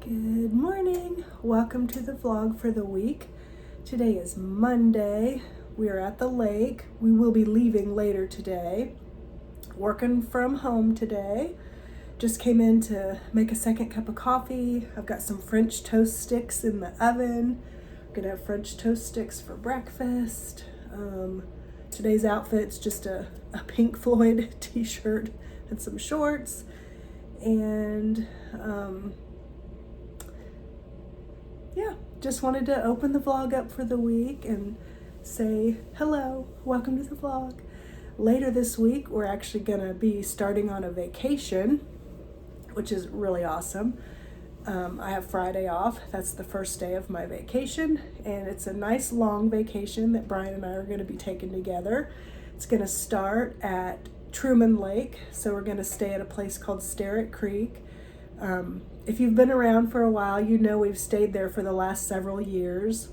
Good morning. Welcome to the vlog for the week. Today is Monday. We are at the lake. We will be leaving later today. Working from home today. Just came in to make a second cup of coffee. I've got some French toast sticks in the oven. I'm gonna have French toast sticks for breakfast. Today's outfit's just a Pink Floyd t-shirt and some shorts. And yeah, just wanted to open the vlog up for the week and say hello, welcome to the vlog. Later this week, we're actually gonna be starting on a vacation, which is really awesome. I have Friday off. That's the first day of my vacation, and it's a nice long vacation that Brian and I are gonna be taking together. It's gonna start at Truman Lake, so we're gonna stay at a place called Starret Creek. If you've been around for a while, you know we've stayed there for the last several years.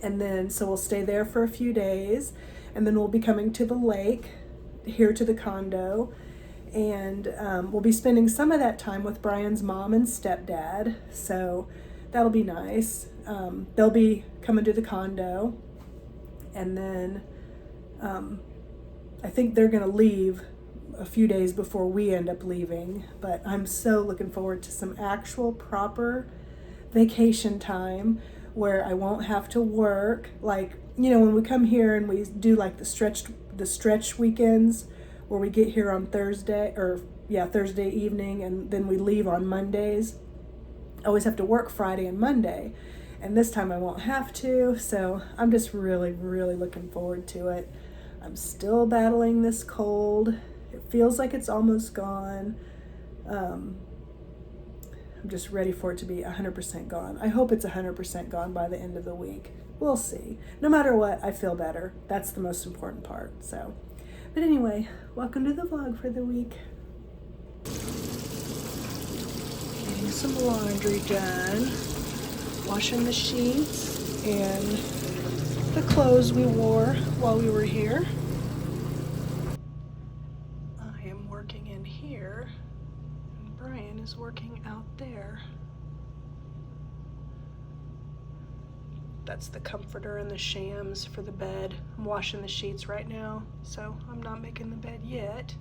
And then, so we'll stay there for a few days, and then we'll be coming to the lake, here to the condo, and we'll be spending some of that time with Brian's mom and stepdad, so that'll be nice. They'll be coming to the condo, and then I think they're gonna leave a few days before we end up leaving, but I'm so looking forward to some actual proper vacation time where I won't have to work. Like, you know, when we come here and we do like the stretch weekends where we get here on Thursday evening, and then we leave on Mondays. I always have to work Friday and Monday, and this time I won't have to, so I'm just really looking forward to it. I'm still battling this cold. It feels like it's almost gone. I'm just ready for it to be 100% gone. I hope it's 100% gone by the end of the week. We'll see. No matter what, I feel better. That's the most important part. So, but anyway, welcome to the vlog for the week. Getting some laundry done. Washing the sheets and the clothes we wore while we were here. I am working in here, and Brian is working out there. That's the comforter and the shams for the bed. I'm washing the sheets right now, so I'm not making the bed yet.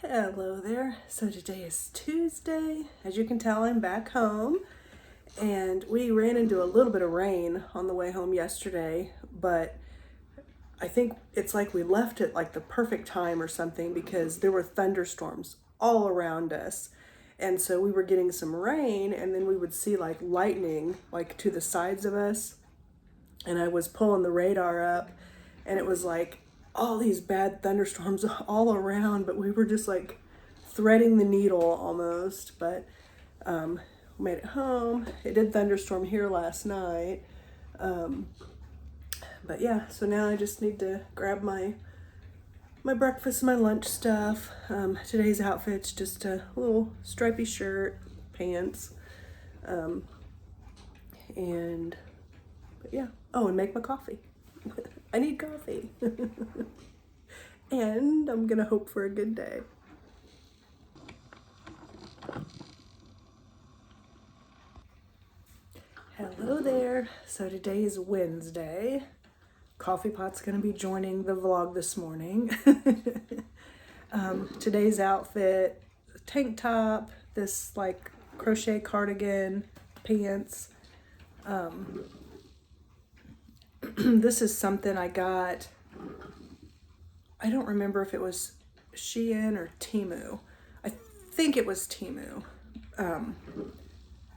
Hello there. So today is Tuesday. As you can tell, I'm back home. And we ran into a little bit of rain on the way home yesterday, but I think it's like we left it like the perfect time or something, because there were thunderstorms all around us. And so we were getting some rain, and then we would see like lightning like to the sides of us. And I was pulling the radar up, and it was like all these bad thunderstorms all around, but we were just like threading the needle almost. But made it home. It did thunderstorm here last night. But yeah, so now I just need to grab my breakfast, my lunch stuff. Today's outfit's just a little stripy shirt, pants, but yeah. Oh, and make my coffee. I need coffee. And I'm gonna hope for a good day. Hello there. So today is Wednesday. Coffee Pot's gonna be joining the vlog this morning. Today's outfit, tank top, this like crochet cardigan, pants. This is something I got, I don't remember if it was Shein or Temu. I think it was Temu.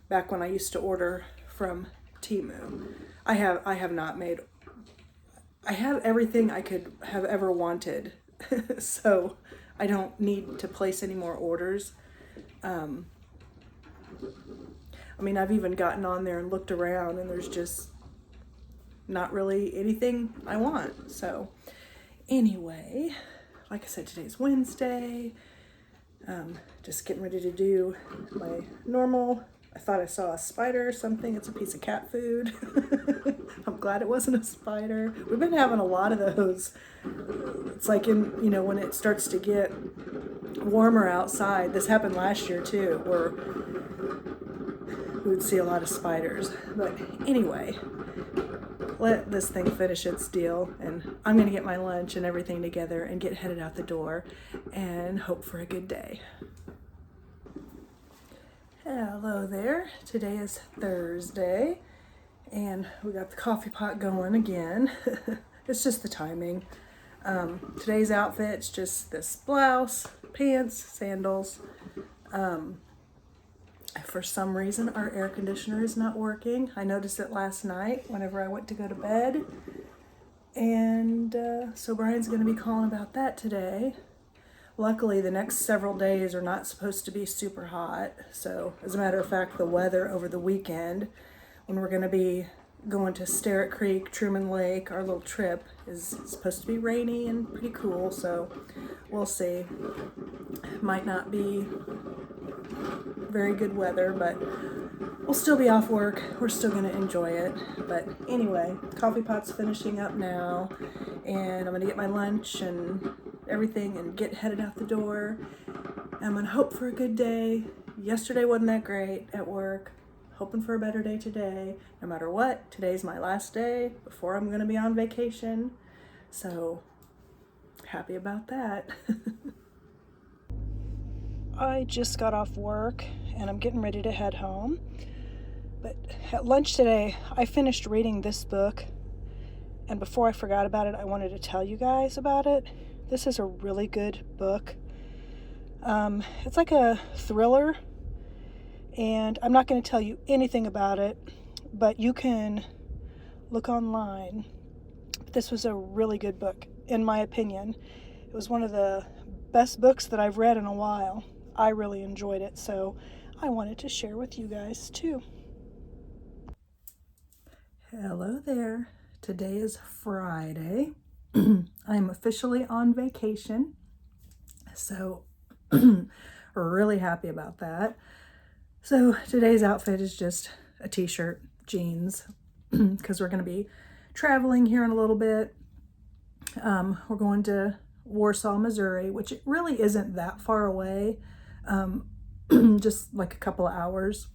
Back when I used to order from Temu. I have not made, I have everything I could have ever wanted. So I don't need to place any more orders. I mean, I've even gotten on there and looked around, and there's just not really anything I want. So anyway, like I said, today's Wednesday. Just getting ready to do my normal I thought I saw a spider or something. It's a piece of cat food. I'm glad it wasn't a spider. We've been having a lot of those. It's like when it starts to get warmer outside. This happened last year too, where we would see a lot of spiders. But anyway, let this thing finish its deal, and I'm gonna get my lunch and everything together and get headed out the door and hope for a good day. Hello there. Today is Thursday and we got the coffee pot going again. It's just the timing. Today's outfit's just this blouse, pants, sandals. For some reason our air conditioner is not working. I noticed it last night whenever I went to go to bed. And so Brian's going to be calling about that today. Luckily, the next several days are not supposed to be super hot. So, as a matter of fact, the weather over the weekend, when we're going to be going to Starret Creek, Truman Lake, our little trip, is supposed to be rainy and pretty cool. So, we'll see. Might not be very good weather, but we'll still be off work. We're still going to enjoy it. But anyway, coffee pot's finishing up now, and I'm going to get my lunch and everything and get headed out the door. I'm gonna hope for a good day. Yesterday wasn't that great at work. Hoping for a better day today. No matter what, today's my last day before I'm gonna be on vacation. So happy about that. I just got off work and I'm getting ready to head home. But at lunch today, I finished reading this book. And before I forgot about it, I wanted to tell you guys about it. This is a really good book. It's like a thriller, and I'm not going to tell you anything about it, but you can look online. This was a really good book, in my opinion. It was one of the best books that I've read in a while. I really enjoyed it, so I wanted to share with you guys too. Hello there. Today is Friday. I'm officially on vacation, so we're really happy about that. So today's outfit is just a t-shirt, jeans, because we're going to be traveling here in a little bit. We're going to Warsaw, Missouri, which it really isn't that far away, just like a couple of hours.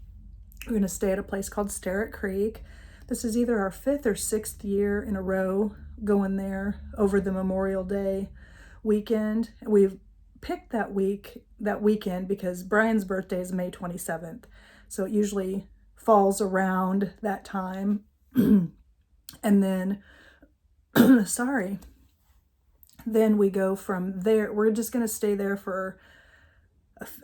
We're going to stay at a place called Starret Creek. This is either our 5th or 6th year in a row going there over the Memorial Day weekend. We've picked that weekend because Brian's birthday is May 27th. So it usually falls around that time. And then, then we go from there. We're just going to stay there for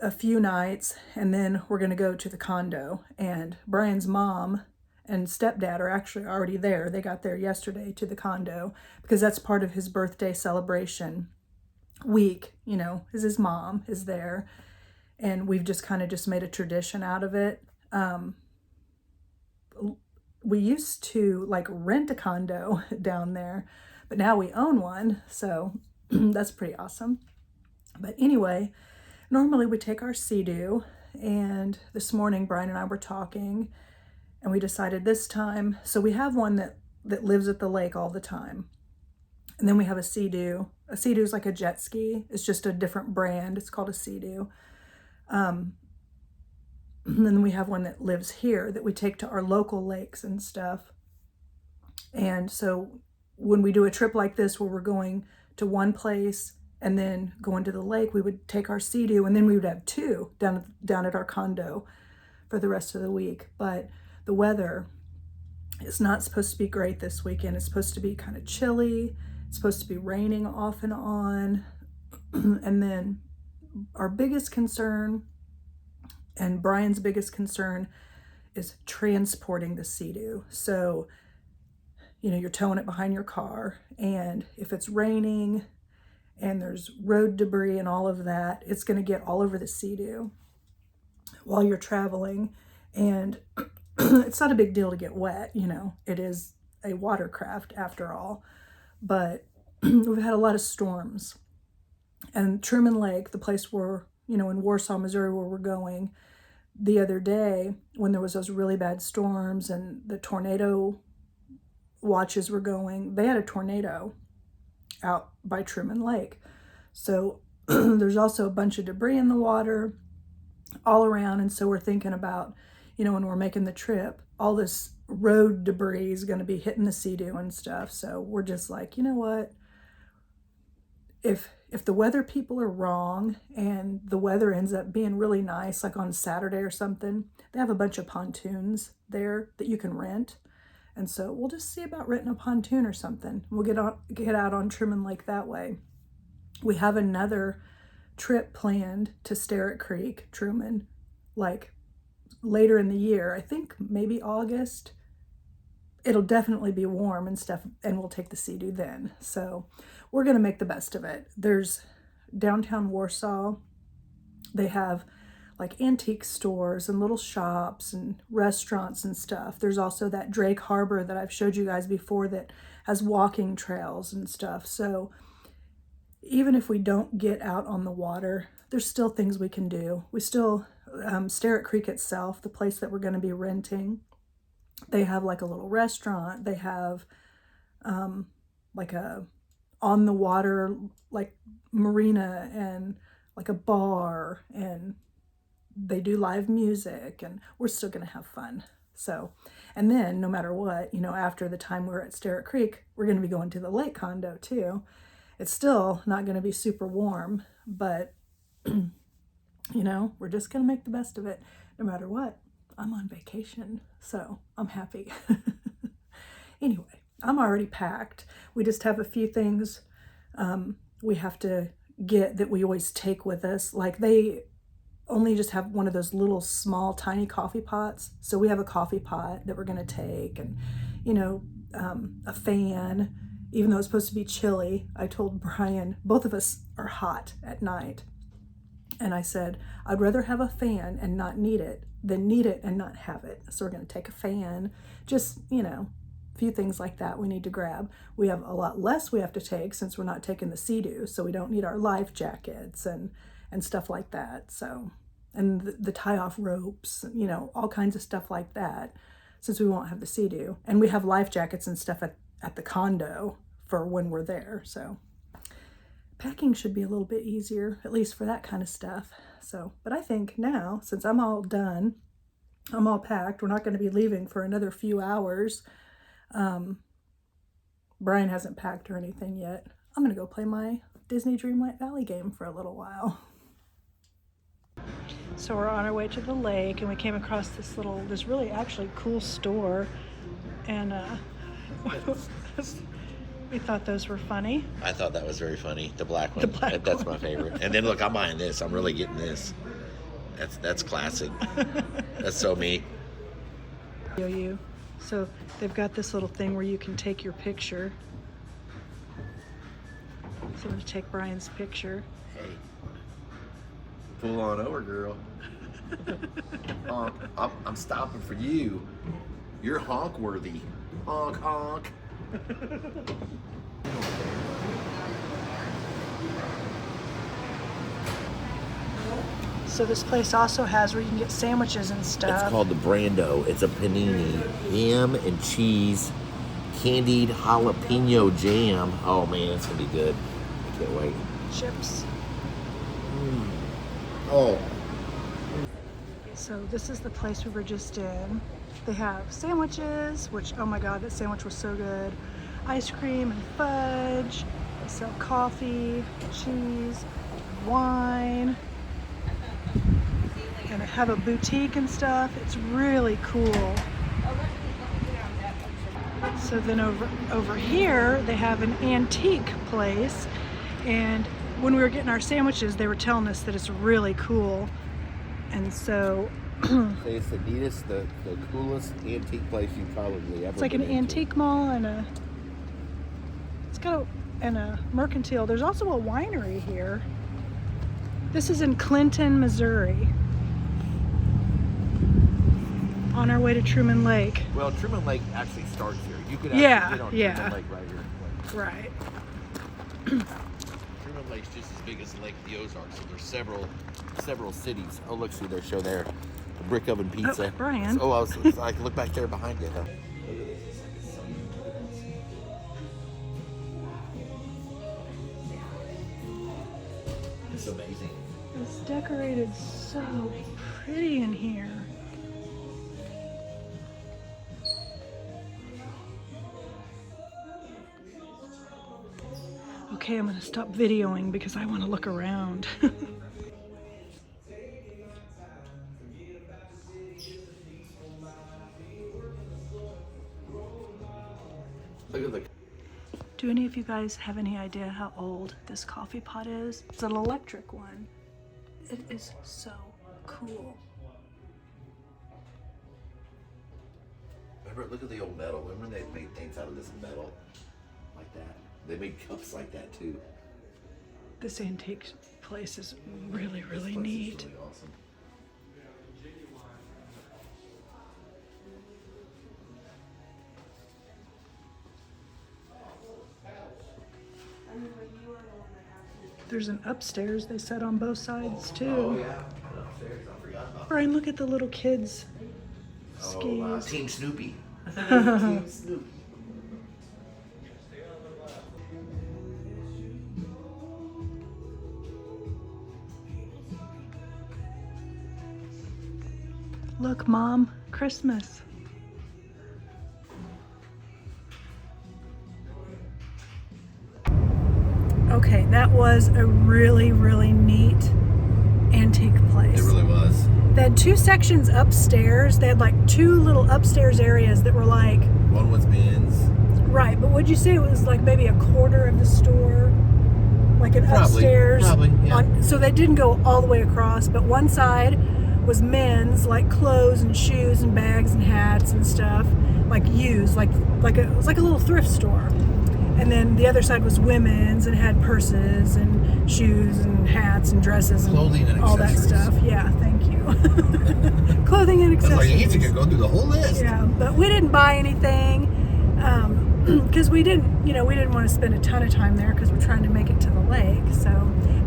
a few nights, and then we're going to go to the condo. And Brian's mom and stepdad are actually already there. They got there yesterday to the condo because that's part of his birthday celebration week, is his mom is there. And we've just kind of just made a tradition out of it. We used to rent a condo down there, but now we own one. So that's pretty awesome. But anyway, normally we take our Sea-Doo, and this morning Brian and I were talking, and we decided this time, so we have one that lives at the lake all the time. And then we have a Sea-Doo. A Sea-Doo is like a jet ski. It's just a different brand. It's called a Sea-Doo. And then we have one that lives here that we take to our local lakes and stuff. And so when we do a trip like this where we're going to one place and then going to the lake, we would take our Sea-Doo, and then we would have two down at our condo for the rest of the week. But the weather is not supposed to be great this weekend. It's supposed to be kind of chilly. It's supposed to be raining off and on. And then our biggest concern, and Brian's biggest concern, is transporting the Sea-Doo. So, you're towing it behind your car, and if it's raining and there's road debris and all of that, it's going to get all over the Sea-Doo while you're traveling. And it's not a big deal to get wet, it is a watercraft after all. But we've had a lot of storms. And Truman Lake, the place where, in Warsaw, Missouri, where we're going, the other day when there was those really bad storms and the tornado watches were going, they had a tornado out by Truman Lake. So there's also a bunch of debris in the water all around. And so we're thinking about, when we're making the trip, all this road debris is going to be hitting the Sea-Doo and stuff. So we're just like, you know what? If the weather people are wrong and the weather ends up being really nice, like on Saturday or something, they have a bunch of pontoons there that you can rent. And so we'll just see about renting a pontoon or something. We'll get out on Truman Lake that way. We have another trip planned to Starret Creek, Truman, like later in the year. I think maybe August. It'll definitely be warm and stuff, and we'll take the Sea-Doo then. So we're going to make the best of it. There's downtown Warsaw. They have like antique stores and little shops and restaurants and stuff. There's also that Drake Harbor that I've showed you guys before that has walking trails and stuff. So even if we don't get out on the water, there's still things we can do. We still, Starret Creek itself, the place that we're going to be renting, they have like a little restaurant. They have like a on the water like marina and like a bar, and they do live music, and we're still going to have fun. So, and then no matter what, after the time we're at Starret Creek, we're going to be going to the lake condo too. It's still not going to be super warm, but we're just going to make the best of it no matter what. I'm on vacation, so I'm happy. Anyway, I'm already packed. We just have a few things we have to get that we always take with us. Like they only just have one of those little small tiny coffee pots. So we have a coffee pot that we're going to take, and, a fan, even though it's supposed to be chilly. I told Brian, both of us are hot at night. And I said, I'd rather have a fan and not need it than need it and not have it. So we're going to take a fan, just, a few things like that we need to grab. We have a lot less we have to take since we're not taking the Sea-Doo, so we don't need our life jackets and stuff like that. So, and the tie-off ropes, all kinds of stuff like that, since we won't have the Sea-Doo. And we have life jackets and stuff at the condo for when we're there. So packing should be a little bit easier, at least for that kind of stuff. So, but I think now, since I'm all done, I'm all packed, we're not going to be leaving for another few hours. Brian hasn't packed or anything yet. I'm going to go play my Disney Dreamlight Valley game for a little while. So we're on our way to the lake, and we came across this really actually cool store, and we thought those were funny. I thought that was very funny. The black one. That's one. My favorite. And then look, I'm buying this. I'm really getting this. That's classic. That's so me. You. So they've got this little thing where you can take your picture. So I'm going to take Brian's picture. Hey. Pull on over, girl. I'm stopping for you. You're honk worthy. Honk, honk. So this place also has where you can get sandwiches and stuff. It's called the Brando. It's a panini. Ham and cheese, candied jalapeno jam. Oh man, it's gonna be good. I can't wait. Chips. Oh. So this is the place we were just in. They have sandwiches, which, oh my God, that sandwich was so good. Ice cream and fudge. They sell coffee, cheese, wine. And they have a boutique and stuff. It's really cool. So then over here, they have an antique place. And when we were getting our sandwiches, they were telling us that it's really cool. And so It's the neatest, the coolest antique place you've probably ever it's like an antique mall and a mercantile. There's also a winery here. This is in Clinton, Missouri. On our way to Truman Lake. Well, Truman Lake actually starts here. You could actually get on Truman Lake right here. Right. Truman Lake's just as big as Lake of the Ozarks, so there's several cities. Oh, look, see their show there. A brick oven pizza. Oh, Brian. Oh, I can look back there behind you. Huh? It's amazing. It's decorated so pretty in here. Okay, I'm gonna stop videoing because I want to look around. Look at the. Do any of you guys have any idea how old this coffee pot is? It's an electric one. It is so cool. Remember, look at the old metal. Remember they made things out of this metal like that? They made cups like that too. This antique place is really, really This place neat. is really awesome. There's an upstairs they set on both sides too. Oh yeah, upstairs. I forgot about that. Brian, look at the little kids' Oh, skis. Team Snoopy. Team Snoopy. Look, Mom, Christmas. Okay, that was a really, really neat antique place. It really was. They had two sections upstairs. They had like two little upstairs areas that were like, One was men's. right, but would you say it was like maybe a quarter of the store? Like an Probably, upstairs? probably, yeah. So they didn't go all the way across, but one side was men's, like clothes and shoes and bags and hats and stuff, like used, it was like a little thrift store. And then the other side was women's and had purses and shoes and hats and dresses and Clothing and all that accessories. stuff. Yeah, thank you. Clothing and I was like, accessories. easy could go through the whole list. Yeah, but we didn't buy anything because we didn't want to spend a ton of time there because we're trying to make it to the lake. So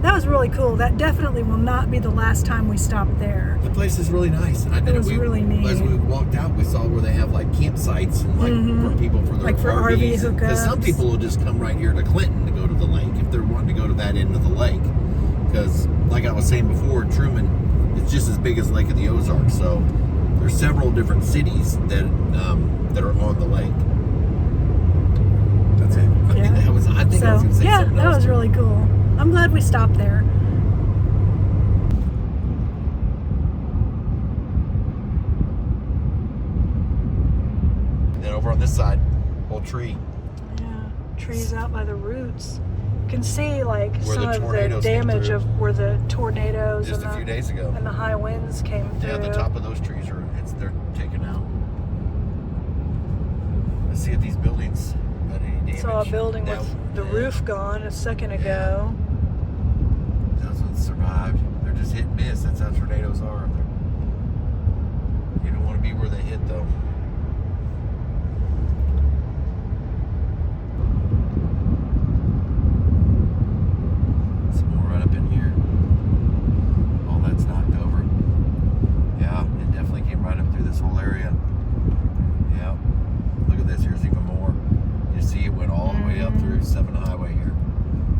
that was really cool. That definitely will not be the last time we stop there. The place is really nice. And It was really neat. As we walked out, we saw where they have like campsites and like for people for their Like for RV RVs. Because some hookups. people will just come right here to Clinton to go to the lake if they're wanting to go to that end of the lake. Because like I was saying before, Truman, it's just as big as Lake of the Ozarks. So there's several different cities that that are on the lake. That's it. I think I was going to say yeah, something that else. was really cool. I'm glad we stopped there. And then over on this side, whole tree. Yeah, trees out by the roots. You can see like Where some the of the tornadoes came damage through. of where the tornadoes Just and a few days ago. and the high winds came through. Yeah, the top of those trees they're taken out. Let's see if these buildings had any damage. Saw a building Now, with the roof gone a second ago. Those ones survived. They're just hit and miss. That's how tornadoes are. You don't want to be where they hit though. Some more right up in here. All that's knocked over. Yeah, it definitely came right up through this whole area. Yeah. Look at this. Here's even more. You see it went all the way up through 7 Highway here.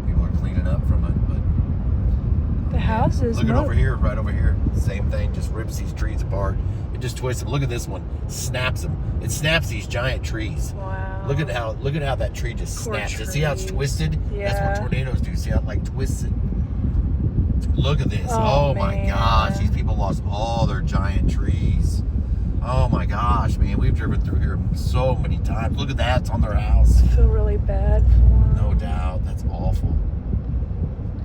People are cleaning up from it, but The house is look at over here, right over here. Same thing, just rips these trees apart. It just twists them. Look at this one. Snaps them. It snaps these giant trees. Wow. Look at how that tree just Poor snaps. You see how it's trees. twisted? That's Yeah. what tornadoes do. See how it like twists it? Look at this. Oh, Oh my man. gosh. These people lost all their giant trees. Oh my gosh, man. We've driven through here so many times. Look at that. It's on their house. I feel really bad for them. No doubt. That's awful.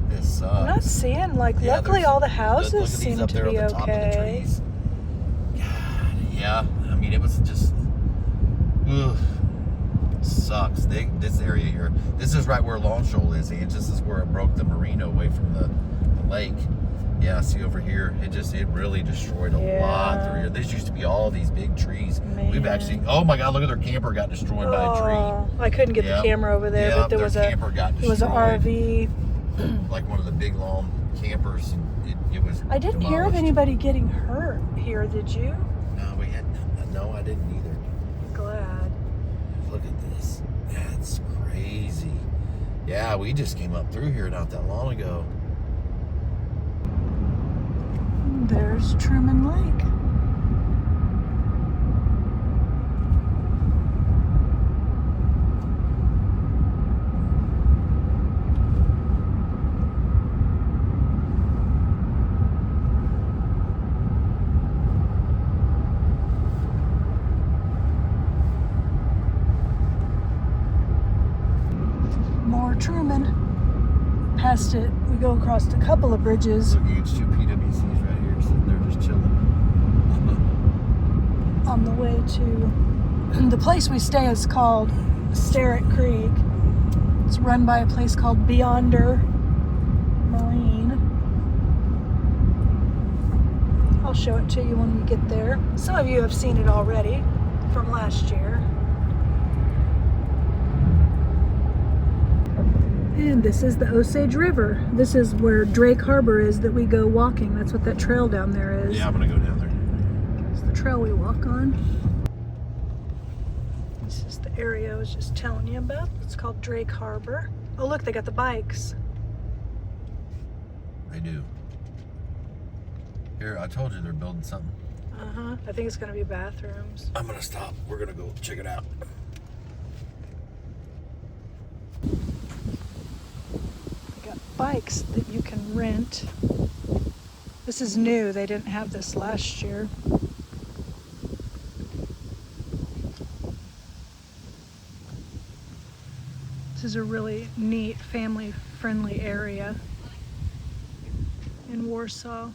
This sucks. I'm not seeing, like, Yeah, luckily there's- all the look houses at these seem up to there be on the top of the okay. trees. God, yeah. I mean, it was just, ugh, sucks. This area here, this is right where Long Shoal is, and this is where it broke the marina away from the lake. Yeah, see over here, it really destroyed a lot through here. This used to be all these big trees. We've Man. actually, oh my God, look at their camper got destroyed by a tree. Oh, I couldn't get Yep. the camera over there, Yep, but there their was camper got it was an destroyed. RV. Like one of the big long campers. It was I didn't hear of demolished. anybody getting hurt here, did you? No, I didn't either. Glad. Look at this. That's crazy. Yeah, we just came up through here not that long ago. There's Truman Lake. More Truman. Past it, we go across a couple of bridges. Look, huge two PWCs right here sitting there just chilling. On the way to the place we stay is called Starret Creek. It's run by a place called Beyonder Marine. I'll show it to you when we get there. Some of you have seen it already from last year. And this is the Osage River. This is where Drake Harbor is that we go walking. That's what that trail down there is. Yeah, I'm gonna go down there. It's the trail we walk on. This is the area I was just telling you about. It's called Drake Harbor. Oh look, they got the bikes. They do. Here, I told you they're building something. Uh-huh. I think it's gonna be bathrooms. I'm gonna stop. We're gonna go check it out. They got bikes that you can rent. This is new. They didn't have this last year. This is a really neat, family-friendly area in Warsaw.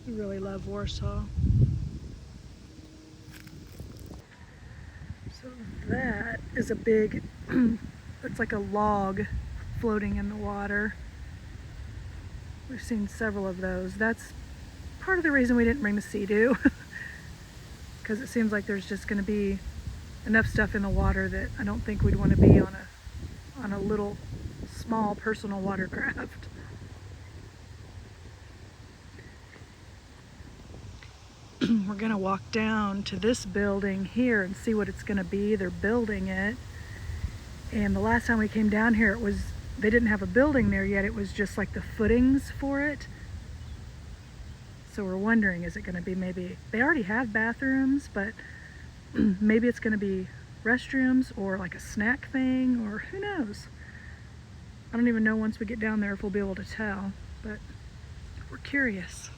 We really love Warsaw. So that is a big, it's like a log floating in the water. We've seen several of those. That's part of the reason we didn't bring the Sea-Doo, because it seems like there's just going to be enough stuff in the water that I don't think we'd want to be on a little small personal watercraft. We're gonna walk down to this building here and see what it's gonna be. They're building it, and the last time we came down here, they didn't have a building there yet. It was just like the footings for it. So we're wondering, is it gonna be maybe they already have bathrooms, but maybe it's going to be restrooms or like a snack thing, or who knows. I don't even know once we get down there if we'll be able to tell, but we're curious.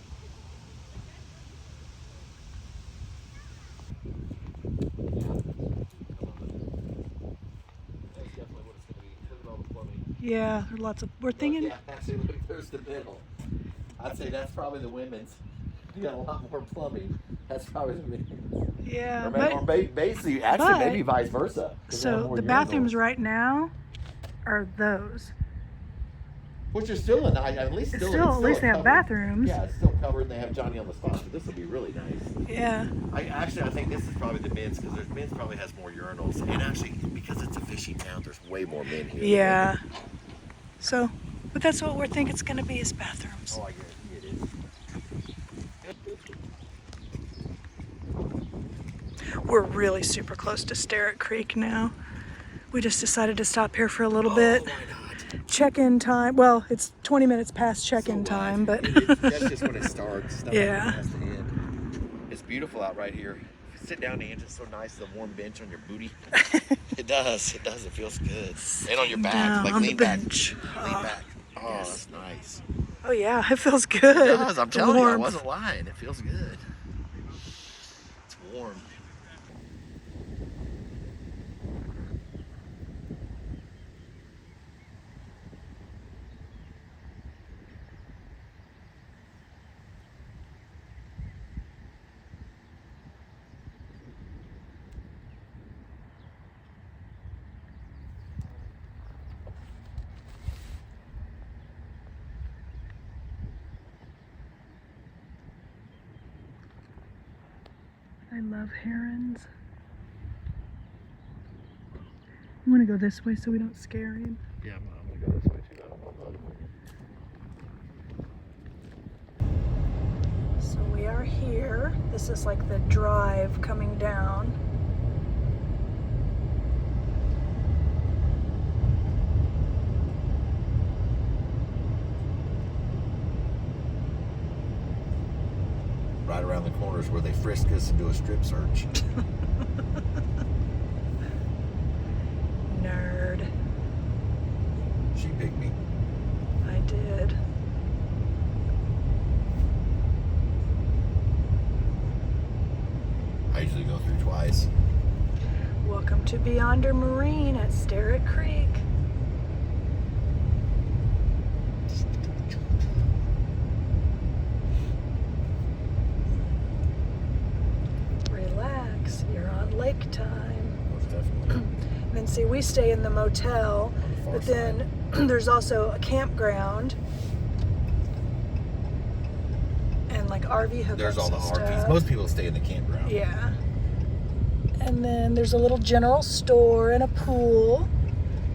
Yeah, there are lots of, we're thinking. Yeah, actually, look, there's the middle. I'd say that's probably the women's. You got a lot more plumbing. That's probably the men's. Yeah, basically, actually, maybe vice versa. So the bathrooms right now are those. Which is still a nice, at least At least they have bathrooms. Yeah, it's still covered, and they have Johnny on the spot. So this will be really nice. Yeah. I think this is probably the men's, because men's probably has more urinals, and actually because it's a fishing town, there's way more men here. Yeah. So, but that's what we're thinking it's going to be, is bathrooms. Oh, I guarantee it is. We're really super close to Starret Creek now. We just decided to stop here for a little bit. Why not? Check-in time. Well, it's 20 minutes past check-in time, but that's just when it starts. Yeah. It has to end. It's beautiful out right here. If you sit down, Ange, it's so nice. The warm bench on your booty. It does. It does. It feels good. And on your back, down like on the lean back. bench. Lean back. Oh, yes. that's nice. Oh yeah, it feels good. It does. I'm telling you, I warmth. wasn't lying. It feels good. It's warm. I love herons. I'm gonna go this way so we don't scare him. Yeah, I'm gonna go this way too. I don't want to. here. This is like the drive coming down. Right around the corners where they frisk us and do a strip search. Nerd. She picked me. I did. I usually go through twice. Welcome to Beyonder Marine at Starret Creek. Relax, you're on lake time. Most definitely. And then see, we stay in the motel, but then there's also a campground and like RV hookups. There's all the and RVs. stuff. Most people stay in the campground. Yeah. And then there's a little general store and a pool.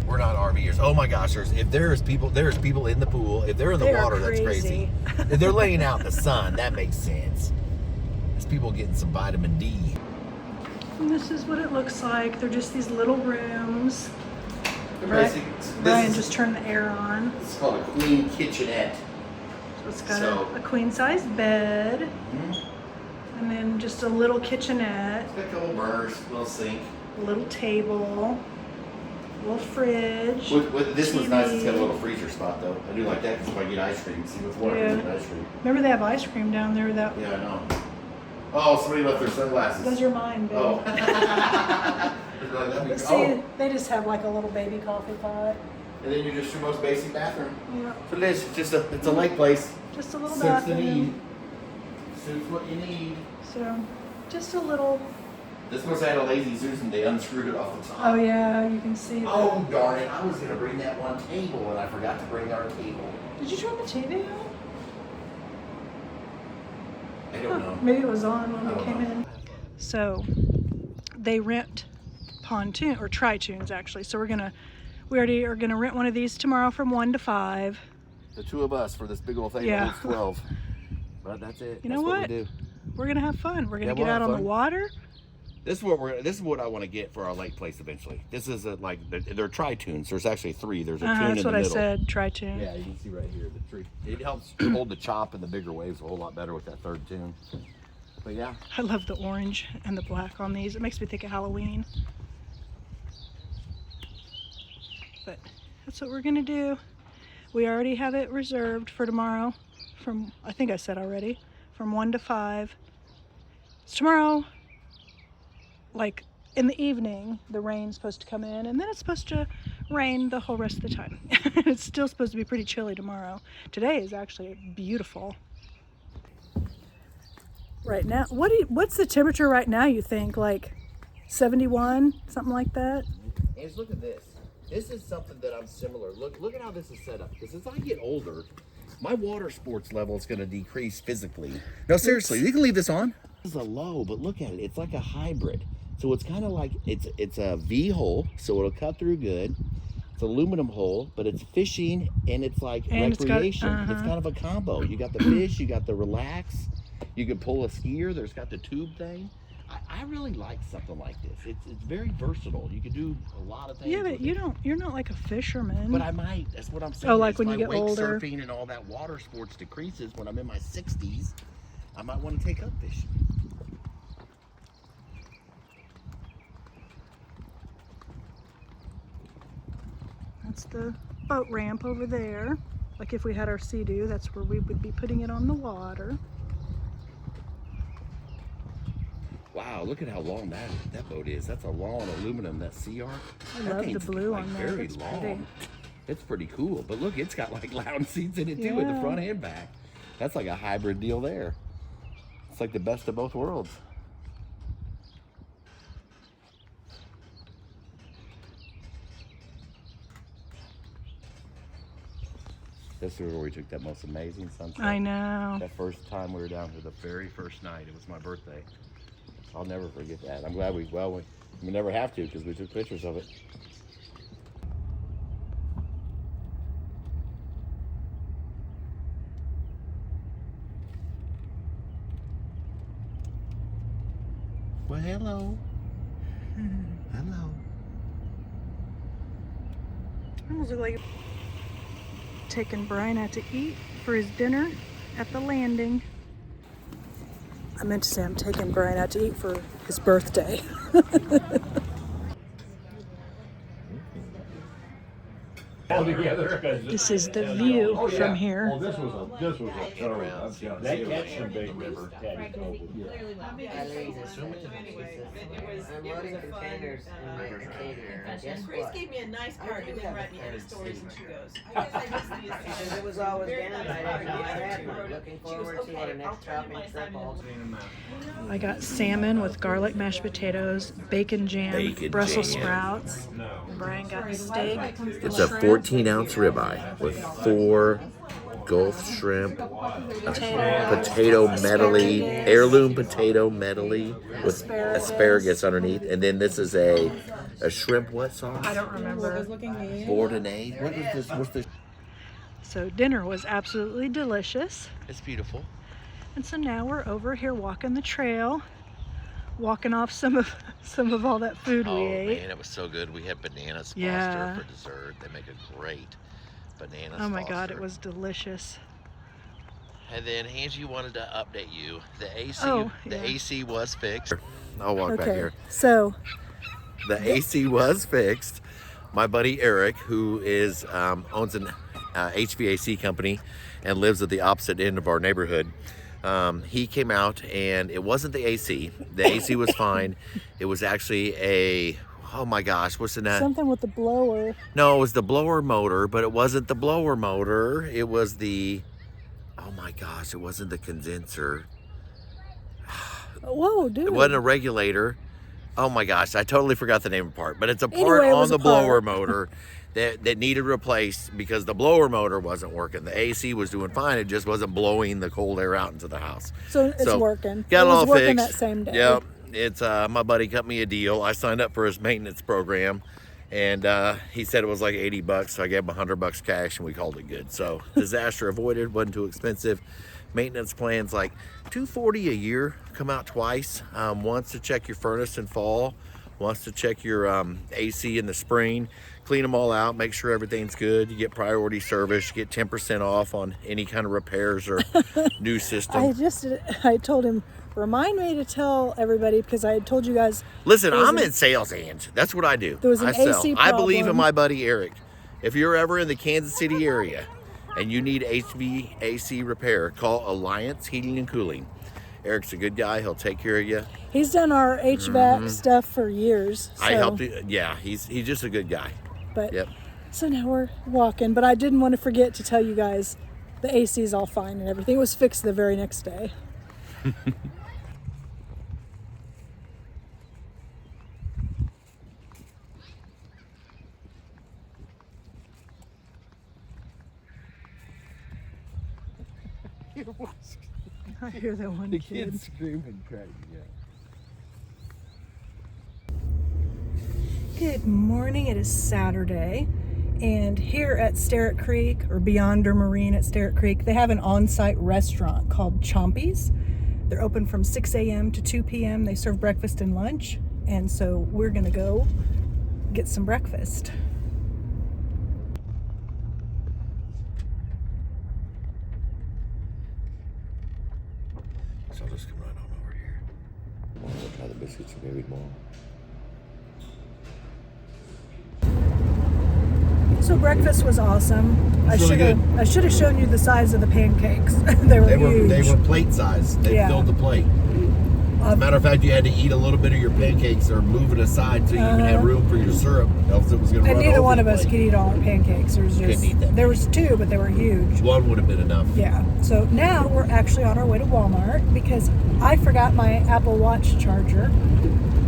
We're not RVers. Oh my gosh, there's people in the pool. If they're in the They are water, that's crazy. If they're laying out in the sun, that makes sense. There's people getting some vitamin D. And this is what it looks like. They're just these little rooms. This Brian just turned the air on. It's called a queen kitchenette. So it's got a queen-size bed. And then just a little kitchenette. It's got a couple burners, a little sink. A little table. A little fridge. This one's TV. nice. It's got a little freezer spot though. I do like that because if I get ice cream, see what's water, I get ice cream. Remember they have ice cream down there without. Yeah, I know. Oh, somebody left their sunglasses. Those are mine, babe. Oh. But see, they just have like a little baby coffee pot. And then you're just your most basic bathroom. Yeah. So it is. It's a lake place. Just a little Suits the bathroom. need. Suits what you need. So, just a little. This must have had a lazy Susan. They unscrewed it off the top. Oh yeah, you can see. Oh darn it! I was gonna bring that one table and I forgot to bring our table. Did you turn the TV on? I don't know. Maybe it was on when I we don't came know. in. So, they rent pontoon or tri-tunes actually. So we already are gonna rent one of these tomorrow from 1 to 5. The two of us for this big old thing Yeah. holds 12. But that's it. You know that's what? we do. We're gonna have fun. We're gonna Yeah, get we'll out have on the fun. water. This is what I want to get for our lake place eventually. This is they're tri-tunes. There's actually 3. There's a tune in That's the what I middle. said. Tri-tune. Yeah, you can see right here the tree. It helps hold the chop and the bigger waves a whole lot better with that third tune. But yeah. I love the orange and the black on these. It makes me think of Halloween. But that's what we're gonna do. We already have it reserved for tomorrow from, I think I said already, from 1 to 5. It's tomorrow, like in the evening, the rain's supposed to come in and then it's supposed to rain the whole rest of the time. It's still supposed to be pretty chilly tomorrow. Today is actually beautiful. Right now, what's the temperature right now, you think? Like 71, something like that? And look at this. This is something that I'm similar. Look at how this is set up. Because as I get older, my water sports level is going to decrease physically. No, seriously, you can leave this on. This is a low, but look at it. It's like a hybrid. So it's kind of like, it's a V hole, so it'll cut through good. It's aluminum hole, but it's fishing and it's like and recreation. It's kind of a combo. You got the fish, you got the relax. You can pull a skier. There's got the tube thing. I really like something like this. It's very versatile. You can do a lot of things. Yeah, but you're not like a fisherman. But I might. That's what I'm saying. Oh, like As when my you get wake older. surfing and all that water sports decreases when I'm in my 60s, I might want to take up fishing. That's the boat ramp over there. Like if we had our Sea-Doo, that's where we would be putting it on the water. Wow, look at how long that boat is. That's a long aluminum, that Sea Arc. I That love the thing's, blue like, on there. very It's long. pretty. It's pretty cool. But look, it's got like lounge seats in it too, in the Yeah. front and back. That's like a hybrid deal there. It's like the best of both worlds. This is where we took that most amazing sunset. I know. That first time we were down here, the very first night, it was my birthday. I'll never forget that. I'm glad we never have to because we took pictures of it. Well, hello. Hello. Almost look like taking Brian out to eat for his dinner at the landing. I meant to say I'm taking Brian out to eat for his birthday. This is the view from here. Oh, this was a total. They catch some big river catties over there. I'm loading containers in my container. And guess Grace what? gave me a nice card and then write me any stories and she goes, I guess I missed the Because it was always down, I didn't know I had one. Looking forward to our next shopping trip. I got salmon with garlic mashed potatoes, bacon jam, Brussels sprouts. And Brian got steak. It's a 14-ounce ribeye with 4 Gulf shrimp, potato medley, heirloom potato medley with asparagus underneath, and then this is a shrimp what sauce? I don't remember. Bordonnais. What is this? What's this? So dinner was absolutely delicious. It's beautiful. And so now we're over here walking the trail, walking off some of all that food we ate. Man, it was so good. We had bananas Yeah. Foster for dessert. They make a great bananas Oh my Foster. God, it was delicious. And then Angie wanted to update you. The AC, Oh, the yeah. AC was fixed. I'll walk back Okay, here. so The AC was fixed. My buddy Eric, who is owns an HVAC company and lives at the opposite end of our neighborhood, he came out and it wasn't the AC. The AC was fine. It was actually oh my gosh, what's the name? something with the blower. No, it was the blower motor, but it wasn't the blower motor. It was oh my gosh, it wasn't the condenser. Whoa, dude. It wasn't a regulator. Oh my gosh, I totally forgot the name of the part, but it's a part Anyway, it on was the a part. blower motor that needed replaced because the blower motor wasn't working. The AC was doing fine, it just wasn't blowing the cold air out into the house. So it's working. Got it was all working fixed. that same day. Yep, it's my buddy cut me a deal. I signed up for his maintenance program, and he said it was like $80, so I gave him $100 cash, and we called it good. So disaster avoided, wasn't too expensive. Maintenance plans like $240 a year, come out twice. Once to check your furnace in fall, once to check your AC in the spring, clean them all out, make sure everything's good. You get priority service, you get 10% off on any kind of repairs or new system. I told him, remind me to tell everybody because I had told you guys. Listen, there was I'm an- in sales, Ange. That's what I do. There was an I sell. AC I believe in problem. my buddy Eric. If you're ever in the Kansas City area and you need HVAC repair, call Alliance Heating and Cooling. Eric's a good guy. He'll take care of you. He's done our HVAC stuff for years. So, I helped you. Yeah, he's just a good guy. But Yep. so now we're walking. But I didn't want to forget to tell you guys the AC is all fine and everything. It was fixed the very next day. I hear that one kid. screaming crazy. Good morning. It is Saturday, and here at Starret Creek, or Beyonder Marine at Starret Creek, they have an on-site restaurant called Chompy's. They're open from 6 a.m. to 2 p.m. They serve breakfast and lunch, and so we're gonna go get some breakfast. So I'll just come right on over here. I'll try the biscuits maybe tomorrow. So breakfast was awesome. I It's really should have shown you the size of the pancakes. They were huge. They were plate size. They Yeah. filled the plate. As a matter of fact, you had to eat a little bit of your pancakes or move it aside so you even had room for your syrup, else it was going to And run neither over one the of us plate. could eat all our pancakes. There was Couldn't eat that there was 2, but they were huge. One would have been enough. Yeah. So now we're actually on our way to Walmart because I forgot my Apple Watch charger,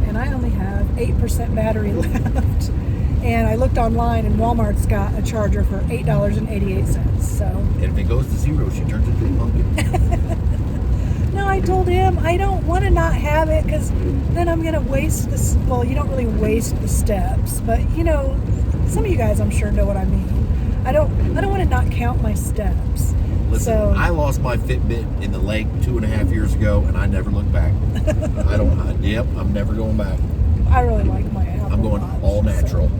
and I only have 8% battery left. And I looked online, and Walmart's got a charger for $8.88. So And if it goes to 0, she turns into a pumpkin. no, I told him I don't want to not have it because then I'm gonna waste this. Well, you don't really waste the steps, but you know, some of you guys I'm sure know what I mean. I don't want to not count my steps. Listen, So I lost my Fitbit in the lake 2.5 years ago, and I never looked back. I'm never going back. I really like my Apple I'm going Watch, all natural. so.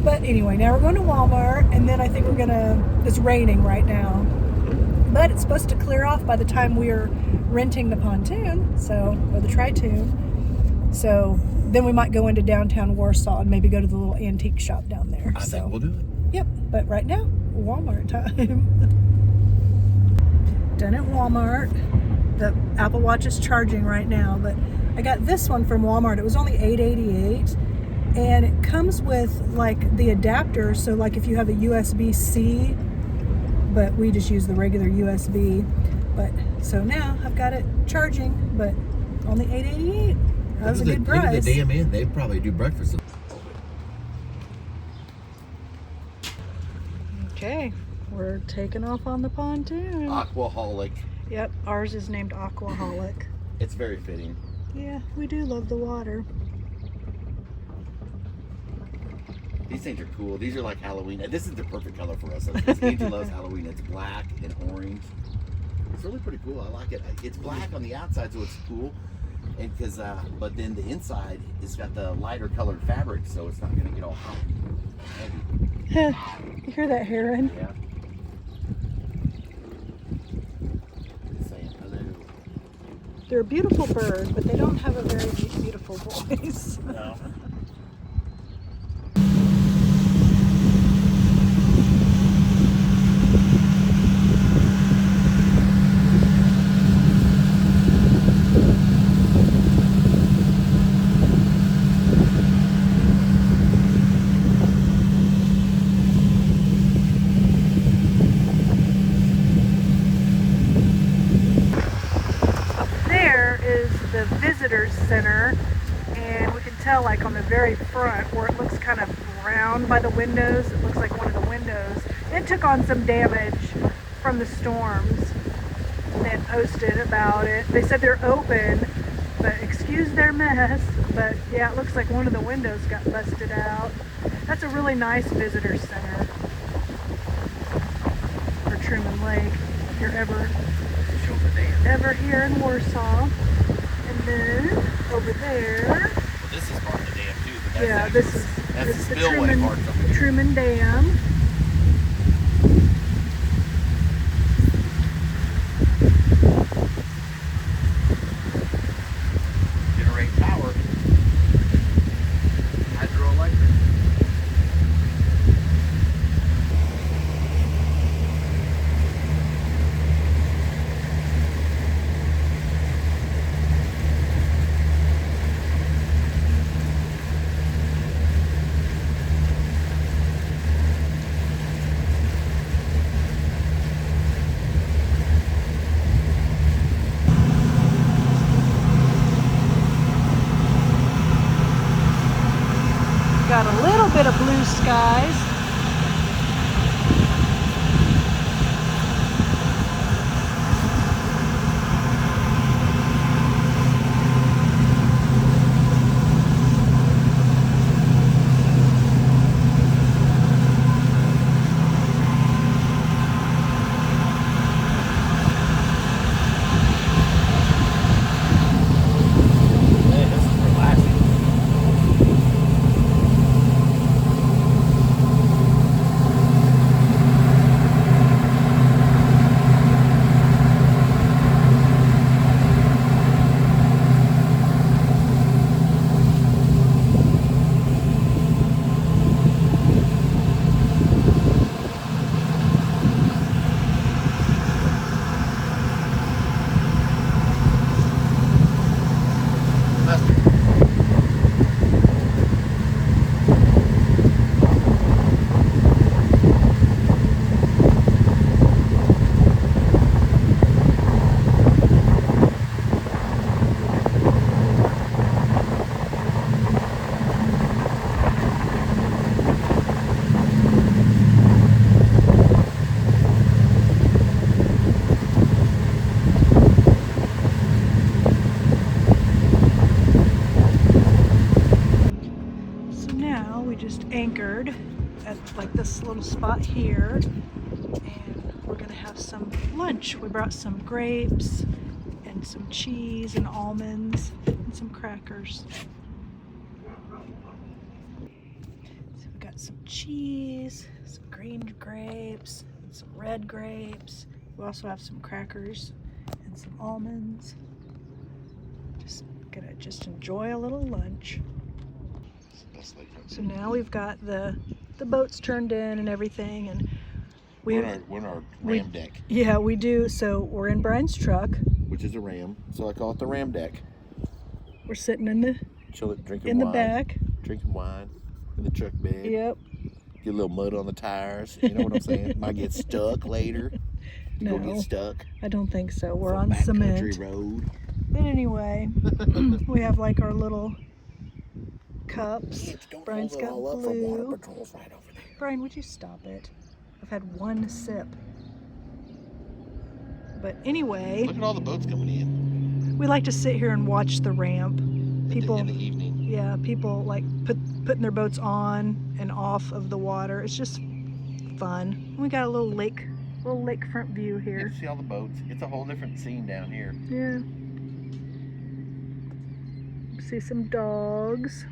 But anyway, now we're going to Walmart, and then I think we're gonna. It's raining right now, but it's supposed to clear off by the time we're renting the pontoon, or the tri-toon. So then we might go into downtown Warsaw and maybe go to the little antique shop down there. I think we'll do it. Yep. But right now, Walmart time. Done at Walmart. The Apple Watch is charging right now, but I got this one from Walmart. It was only $8.88, and it comes with like the adapter. So like if you have a USB-C, but we just use the regular USB. But so now I've got it charging, but only $8.88. That was a good price. Look at the damn inn. They probably do breakfast. Okay, we're taking off on the pontoon. Aquaholic. Yep, ours is named Aquaholic. It's very fitting. Yeah, we do love the water. These things are cool. These are like Halloween. This is the perfect color for us. Because Angie loves Halloween. It's black and orange. It's really pretty cool. I like it. It's black on the outside, so it's cool. And but then the inside it's got the lighter colored fabric, so it's not going to get all hot. You hear that heron? Yeah. Saying hello. They're a beautiful bird, but they don't have a very beautiful voice. No. The visitors center, and we can tell like on the very front where it looks kind of brown by the windows, it looks like one of the windows. It took on some damage from the storms. They had posted about it. They said they're open, but excuse their mess, but yeah, it looks like one of the windows got busted out. That's a really nice visitor center for Truman Lake if you're ever here in Warsaw. And then over there, Well, this is part of the dam too. But that's this is the spillway part over here. Truman Dam. Generate power. Hydroelectric. Got a little bit of blue skies. anchored at like this little spot here, and we're gonna have some lunch. lunch. We brought some grapes and some cheese and almonds and some crackers. So we got some cheese, some green grapes, and some red grapes. We also have some crackers and some almonds. Just gonna enjoy a little lunch. So now we've got the boats turned in and everything, and we're in our ram deck. Yeah, we do. So we're in Brian's truck, which is a ram, so I call it the ram deck. We're sitting in the drinking the wine, back. drinking wine in the truck bed. Yep. Get a little mud on the tires. You know what I'm saying? Might get stuck later. No, Go get stuck. I don't think so. We're on cement. country road. But anyway, we have like our little cups. Brian's got blue. Right over there. Brian, would you stop it? I've had one sip. But anyway, look at all the boats coming in. We like to sit here and watch the ramp. People in the evening. Yeah, people like putting their boats on and off of the water. It's just fun. We got a little lakefront view You here. can see all the boats. It's a whole different scene down here. Yeah. See some dogs.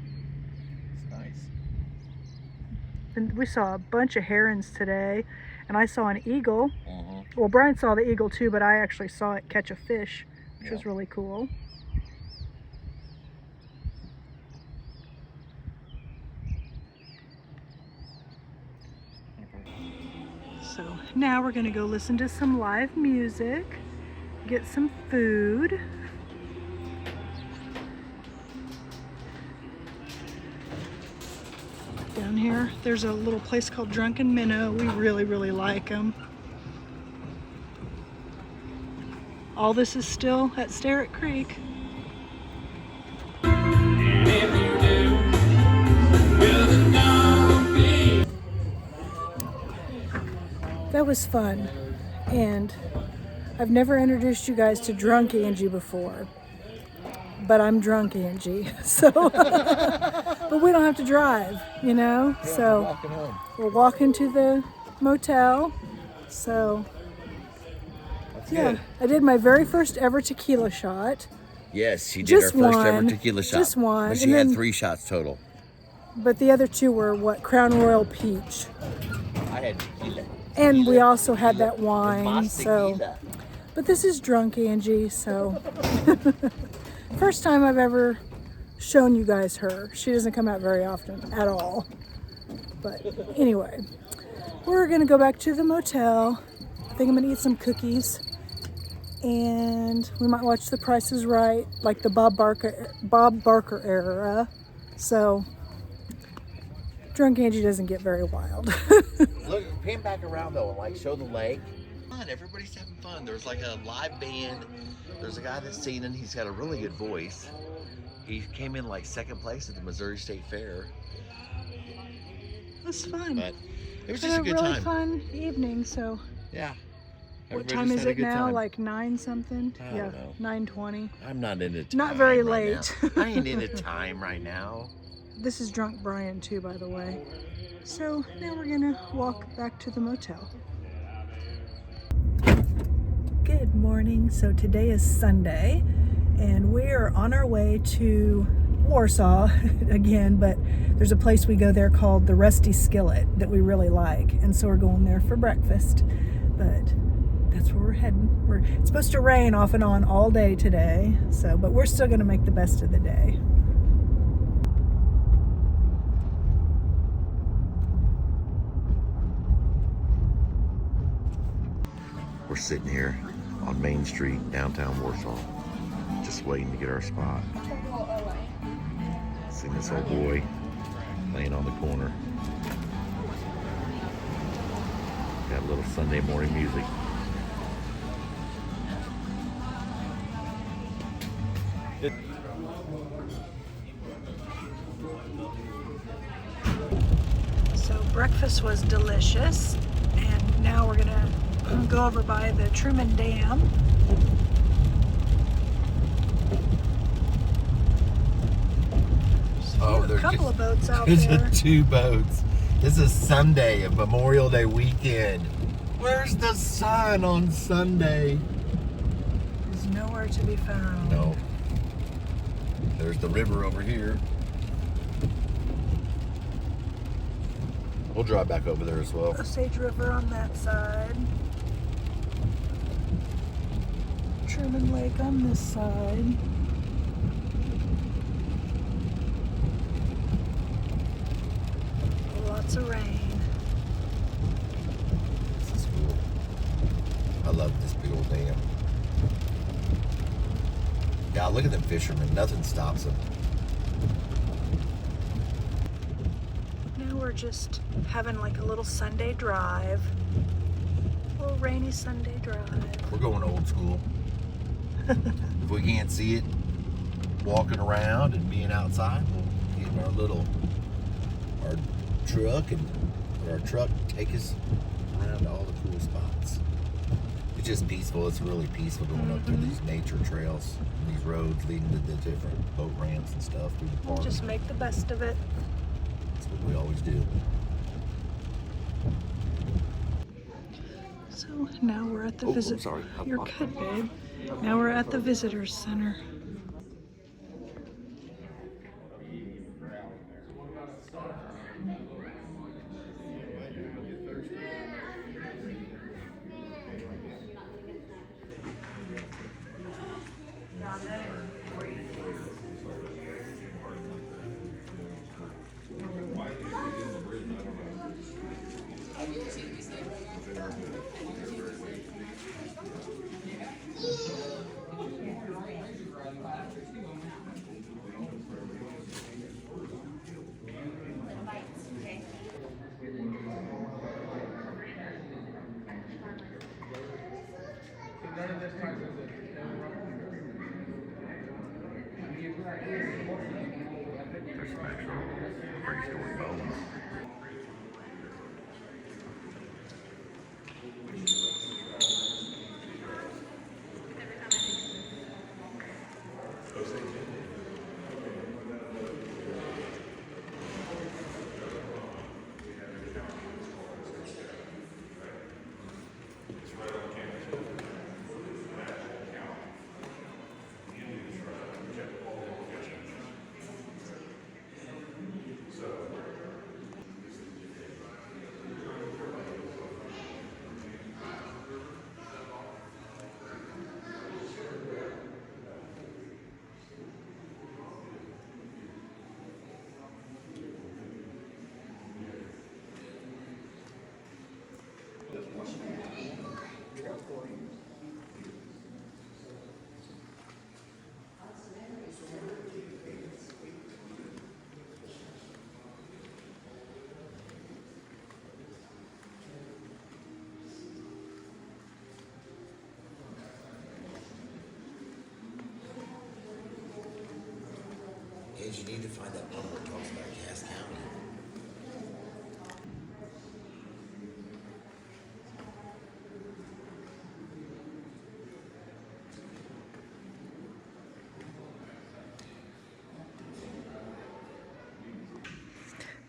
It's nice. And we saw a bunch of herons today, and I saw an eagle. Mm-hmm. Well, Brian saw the eagle too, but I actually saw it catch a fish, which was really cool. So now we're gonna go listen to some live music, get some food. Down here, there's a little place called Drunken Minnow. We really, really like them. All this is still at Starret Creek. That was fun, and I've never introduced you guys to Drunk Angie before, but I'm Drunk Angie, so but we don't have to drive, you know. Yeah, so walking home. We're walking to the motel. So That's yeah, good. I did my very first ever tequila shot. Yes, she did Just her first ever one. tequila shot. Just one. But she And had then- 3 shots total. But the other 2 were what? Crown Royal Peach. I had tequila. And we also had that With wine, Mas so. tequila. But this is Drunk Angie, so. First time I've ever shown you guys her. She doesn't come out very often at all. But anyway, we're gonna go back to the motel. I think I'm gonna eat some cookies. And we might watch The Price is Right, like the Bob Barker era. So, Drunk Angie doesn't get very wild. Look, pan back around though and like show the lake. Everybody's having fun. There's like a live band. There's a guy that's singing. He's got a really good voice. He came in like 2nd place at the Missouri State Fair. It was fun. But it was It's just a been good really time. fun evening, so. Yeah. What Everybody time just is had a it good now? time. Like 9 something? I don't Yeah, know. 9:20. I'm not into time. Not very right late. now. I ain't into time right now. This is Drunk Brian too, by the way. So now we're gonna walk back to the motel. Good morning. So today is Sunday, and we're on our way to Warsaw again, but there's a place we go there called the Rusty Skillet that we really like, and so we're going there for breakfast. But that's where we're heading. It's supposed to rain off and on all day today, so but we're still gonna make the best of the day. We're sitting here on Main Street, downtown Warsaw, just waiting to get our spot. See this old boy laying on the corner. Got a little Sunday morning music. So breakfast was delicious, and now we're gonna go over by the Truman Dam. A couple of boats out There's there. 2 boats. This is Sunday of Memorial Day weekend. Where's the sun on Sunday? It's nowhere to be found. No. There's the river over here. We'll drive back over there as well. Osage River on that side. Truman Lake on this side. Lots of rain. This is cool. I love this big old dam. Yeah, look at them fishermen. Nothing stops them. Now we're just having like a little Sunday drive. A little rainy Sunday drive. We're going old school. If we can't see it walking around and being outside, we'll get in our truck and our truck take us around to all the cool spots. It's just peaceful. It's really peaceful going up through these nature trails, and these roads leading to the different boat ramps and stuff through the park. Just make the best of it. That's what we always do. So now we're at the visit. I'm sorry. You're good, babe. Now we're at the visitors center. There's some actual prehistoric bones. You need to find that one where it talks about Cass County.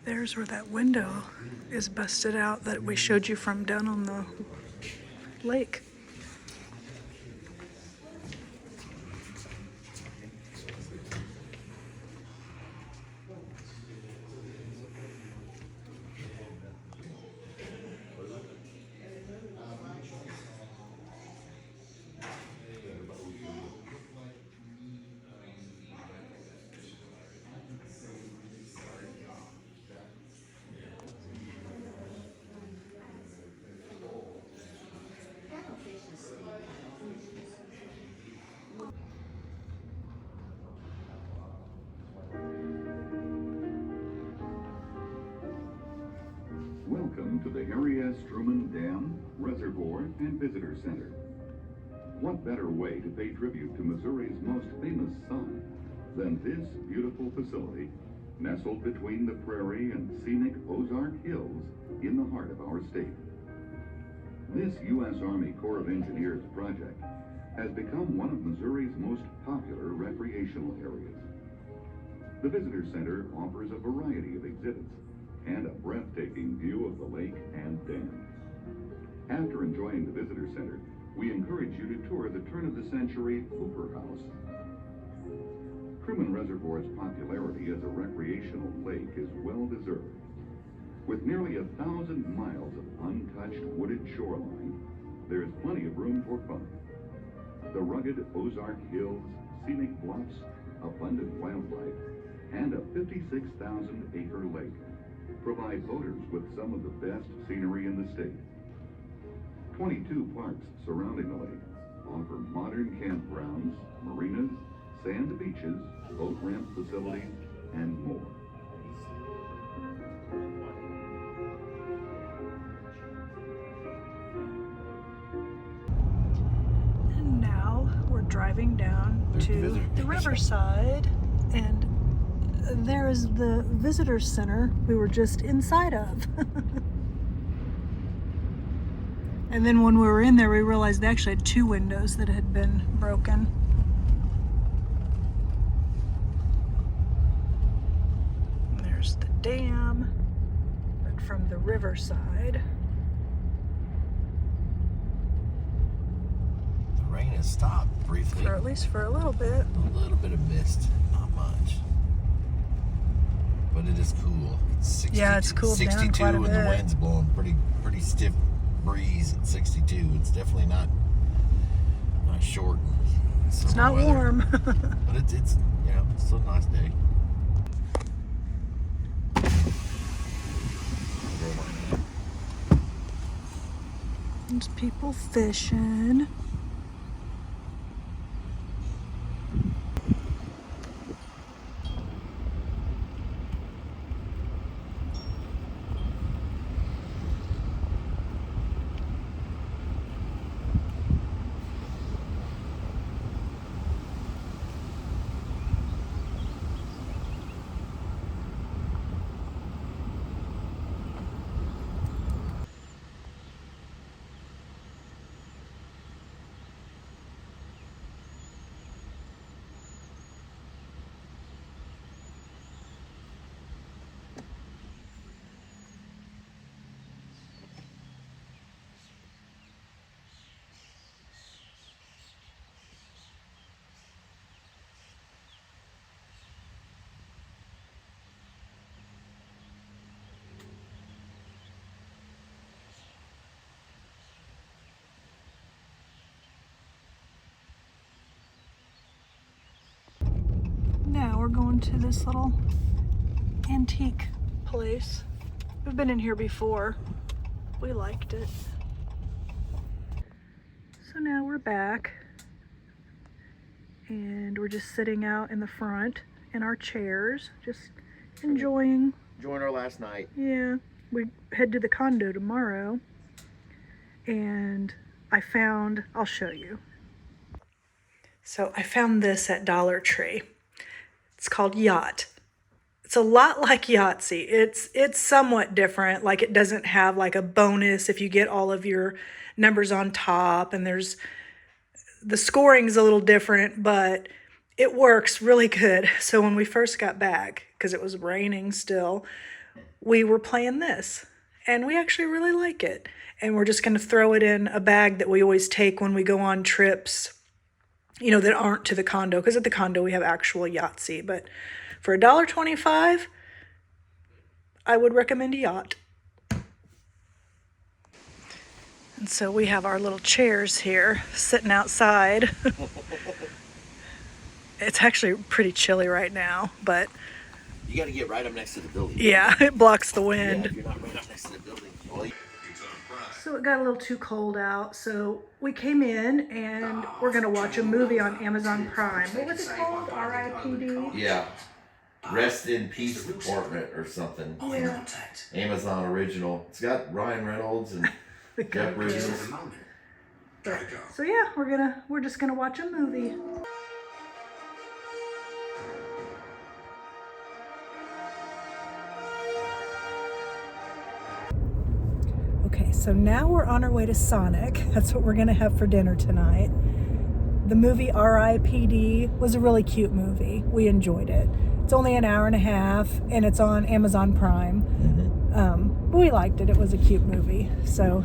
There's where that window is busted out that we showed you from down on the lake. Welcome to the Harry S. Truman Dam, Reservoir, and Visitor Center. What better way to pay tribute to Missouri's most famous son than this beautiful facility, nestled between the prairie and scenic Ozark Hills in the heart of our state. This U.S. Army Corps of Engineers project has become one of Missouri's most popular recreational areas. The Visitor Center offers a variety of exhibits and a breathtaking view of the lake and dam. After enjoying the visitor center, we encourage you to tour the turn-of-the-century Hooper House. Truman Reservoir's popularity as a recreational lake is well-deserved. With nearly 1,000 miles of untouched wooded shoreline, there's plenty of room for fun. The rugged Ozark Hills, scenic bluffs, abundant wildlife, and a 56,000-acre lake provide boaters with some of the best scenery in the state. 22 parks surrounding the lake offer modern campgrounds, marinas, sand beaches, boat ramp facilities, and more. And now we're driving down to the riverside, and there is the visitor center we were just inside of. And then when we were in there, we realized they actually had 2 windows that had been broken. And there's the dam, but from the riverside. The rain has stopped briefly. For at least for a little bit. A little bit of mist, not much. But it is cool. It's 62, Yeah, it's cooled down 62 quite a and the bit. wind's blowing pretty stiff breeze at 62. It's definitely not short. It's not weather. warm. But it's it's still a nice day. There's people fishing. Now we're going to this little antique place. We've been in here before. We liked it. So now we're back and we're just sitting out in the front in our chairs, just enjoying. Enjoying our last night. Yeah, we head to the condo tomorrow, and I'll show you. So I found this at Dollar Tree. It's called Yacht. It's a lot like Yahtzee. It's somewhat different. Like, it doesn't have like a bonus if you get all of your numbers on top, and the scoring's a little different, but it works really good. So when we first got back, because it was raining still, we were playing this, and we actually really like it. And we're just going to throw it in a bag that we always take when we go on trips, that aren't to the condo, because at the condo we have actual Yahtzee. But for $1.25, I would recommend a Yacht. And so we have our little chairs here sitting outside. It's actually pretty chilly right now, but You got to get right up next to the building. yeah, it blocks the Yeah, wind. if you're not right up next to the building. So it got a little too cold out, so we came in and we're gonna watch a movie on Amazon Prime. What was it called? R.I.P.D.? Yeah. Rest in Peace Department or something. Yeah. Amazon original. It's got Ryan Reynolds and Jeff Bridges. So yeah, we're just gonna watch a movie. Okay, so now we're on our way to Sonic. That's what we're gonna have for dinner tonight. The movie R.I.P.D. was a really cute movie. We enjoyed it. It's only an hour and a half, and it's on Amazon Prime. But we liked it. It was a cute movie. So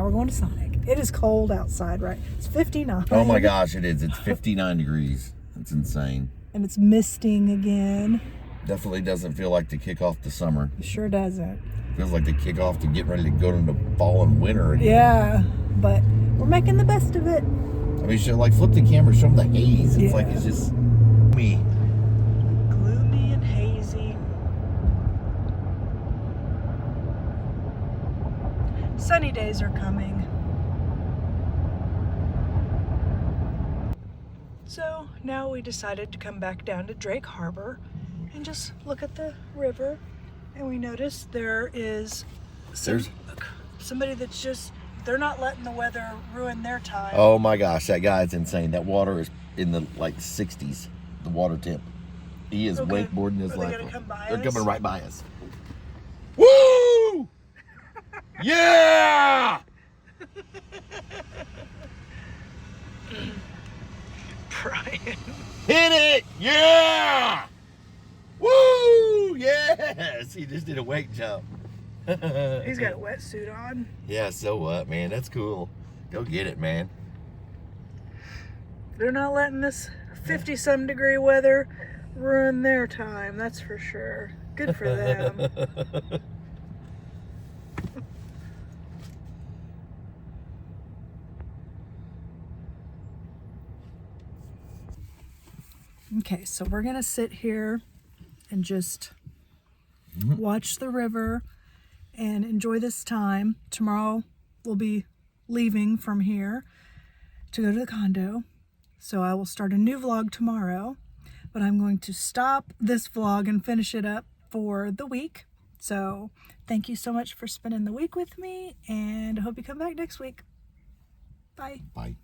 Now we're going to Sonic. It is cold outside, right? It's 59. Oh my gosh, it is. It's 59 degrees. It's insane. And it's misting again. Definitely doesn't feel like the kickoff to summer. It sure doesn't. Feels like the kickoff to get ready to go into fall and winter again. Yeah, but we're making the best of it. I mean, should like flip the camera, show them the haze. It's like it's just me. Gloomy and hazy. Sunny days are coming. So now we decided to come back down to Drake Harbor and just look at the river. And we noticed there is somebody that's just, they're not letting the weather ruin their time. Oh my gosh, that guy's insane. That water is in the like 60s, the water temp. He is wakeboarding his life. They're coming right by us. Woo! Yeah! Brian. Hit it! Yeah! Woo! Yes! He just did a wake jump. He's got a wetsuit on. Yeah, so what, man? That's cool. Go get it, man. They're not letting this 50-some degree weather ruin their time, that's for sure. Good for them. Okay, so we're gonna sit here and just watch the river and enjoy this time. Tomorrow we'll be leaving from here to go to the condo. So I will start a new vlog tomorrow, but I'm going to stop this vlog and finish it up for the week. So thank you so much for spending the week with me, and I hope you come back next week. Bye. Bye.